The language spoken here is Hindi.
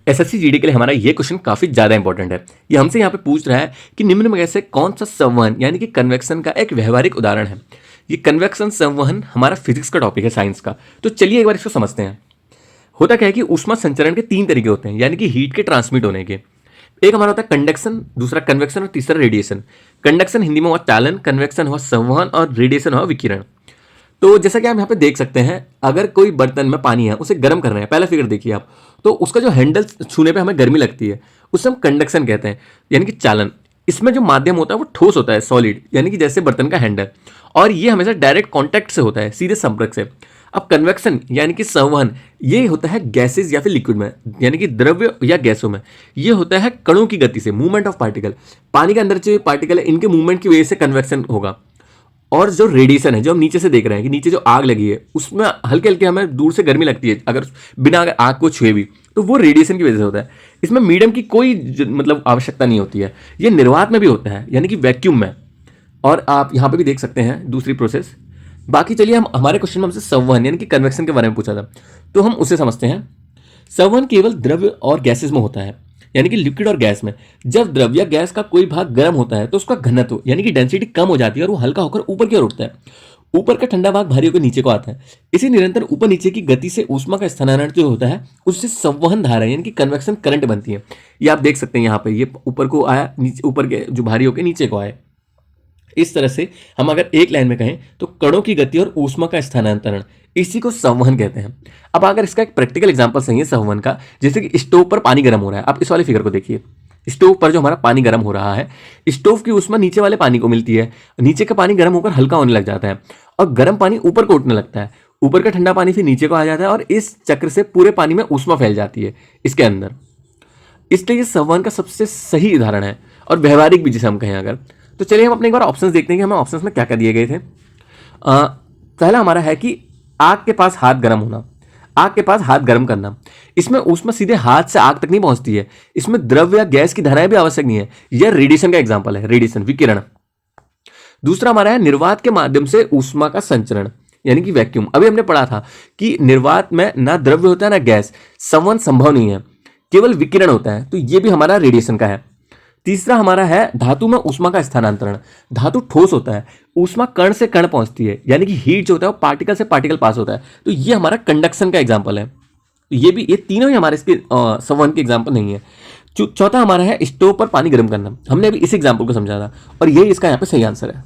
एसएससी जीडी के लिए हमारा ये क्वेश्चन काफी ज्यादा इंपॉर्टेंट है। ये हमसे यहाँ पे पूछ रहा है कि निम्न में से कौन सा संवहन यानी कि कन्वेक्शन का एक व्यवहारिक उदाहरण है। ये कन्वेक्शन संवहन हमारा फिजिक्स का टॉपिक है, साइंस का। तो चलिए एक बार इसको समझते हैं। होता क्या है कि ऊष्मा संचरण के 3 तरीके होते हैं, यानी कि हीट के ट्रांसमिट होने के। एक हमारा होता है कंडक्शन, दूसरा कन्वेक्शन और तीसरा रेडिएशन। कंडक्शन हिंदी में हुआ चालन, कन्वेक्शन हुआ संवहन और रेडिएशन हुआ विकिरण। तो जैसा कि आप यहाँ पे देख सकते हैं, अगर कोई बर्तन में पानी है, उसे गर्म कर रहे हैं, पहला फिगर देखिए आप, तो उसका जो हैंडल छूने पे हमें गर्मी लगती है, उसे हम कंडक्शन कहते हैं, यानी कि चालन। इसमें जो माध्यम होता है वो ठोस होता है, सॉलिड, यानी कि जैसे बर्तन का हैंडल, और ये हमेशा डायरेक्ट कॉन्टैक्ट से होता है, सीधे संपर्क से। अब कन्वेक्शन यानी कि संवहन, ये होता है गैसेज या फिर लिक्विड में, यानी कि द्रव्य या गैसों में। ये होता है कणों की गति से, मूवमेंट ऑफ पार्टिकल। पानी के अंदर जो पार्टिकल है, इनके मूवमेंट की वजह से कन्वेक्शन होगा। और जो रेडिएशन है, जो हम नीचे से देख रहे हैं कि नीचे जो आग लगी है, उसमें हल्के हल्के हमें दूर से गर्मी लगती है, अगर बिना आग को छुए भी, तो वो रेडिएशन की वजह से होता है। इसमें मीडियम की कोई मतलब आवश्यकता नहीं होती है। ये निर्वात में भी होता है, यानी कि वैक्यूम में। और आप यहाँ पे भी देख सकते हैं दूसरी प्रोसेस। बाकी चलिए, हम हमारे क्वेश्चन में हमसे संवहन यानी कि कन्वेक्शन के बारे में पूछा था, तो हम उसे समझते हैं। संवहन केवल द्रव्य और गैसेज में होता है, यानी कि लिक्विड और गैस में। जब द्रव्य या गैस का कोई भाग गर्म होता है तो उसका घनत्व यानी कि डेंसिटी कम हो जाती है और वो हल्का होकर ऊपर की ओर उठता है। ऊपर का ठंडा भाग भारी होकर नीचे को आता है। इसी निरंतर ऊपर नीचे की गति से ऊष्मा का स्थानांतरण जो होता है, उससे संवहन धारा यानी कि कन्वेक्शन करंट बनती है। ये आप देख सकते हैं यहाँ पे, ये ऊपर को आया, नीचे ऊपर के जो भारी होकर नीचे को आए। इस तरह से हम अगर एक लाइन में कहें तो कणों की गति और ऊष्मा का स्थानांतरण, इसी को संवहन कहते हैं। अब अगर इसका एक प्रैक्टिकल एग्जांपल सही है संवहन का, जैसे कि स्टोव पर पानी गर्म हो रहा है। आप इस वाले फिगर को देखिए, स्टोव पर जो हमारा पानी गर्म हो रहा है, स्टोव की ऊष्मा नीचे वाले पानी को मिलती है। नीचे का पानी गर्म होकर हल्का होने लग जाता है और गर्म पानी ऊपर को उठने लगता है। ऊपर का ठंडा पानी फिर नीचे को आ जाता है और इस चक्र से पूरे पानी में ऊष्मा फैल जाती है इसके अंदर। इसलिए ये संवहन का सबसे सही उदाहरण है और व्यवहारिक भी, जिसे हम कहें अगर। तो चलिए हम अपने एक बार ऑप्शंस देखते हैं कि हमें ऑप्शंस में क्या क्या दिए गए थे। पहला हमारा है कि आग के पास हाथ गर्म होना, आग के पास हाथ गर्म करना। इसमें ऊष्मा सीधे हाथ से आग तक नहीं पहुंचती है। इसमें द्रव्य या गैस की धाराएं भी आवश्यक नहीं है। यह रेडिएशन का एग्जांपल है, रेडिएशन, विकिरण। दूसरा हमारा है निर्वात के माध्यम से ऊष्मा का संचरण, यानी कि वैक्यूम। अभी हमने पढ़ा था कि निर्वात में ना द्रव्य होता है ना गैस, संवहन संभव नहीं है, केवल विकिरण होता है। तो यह भी हमारा रेडिएशन का है। तीसरा हमारा है धातु में ऊष्मा का स्थानांतरण। धातु ठोस होता है, ऊष्मा कण से कण पहुंचती है, यानी कि हीट जो होता है वो पार्टिकल से पार्टिकल पास होता है। तो ये हमारा कंडक्शन का एग्जांपल है। तो ये तीनों ही हमारे इसके संवहन के एग्जांपल नहीं है। चौथा हमारा है स्टोव पर पानी गर्म करना। हमने अभी इस एग्जांपल को समझा था और यही इसका यहाँ पे सही आंसर है।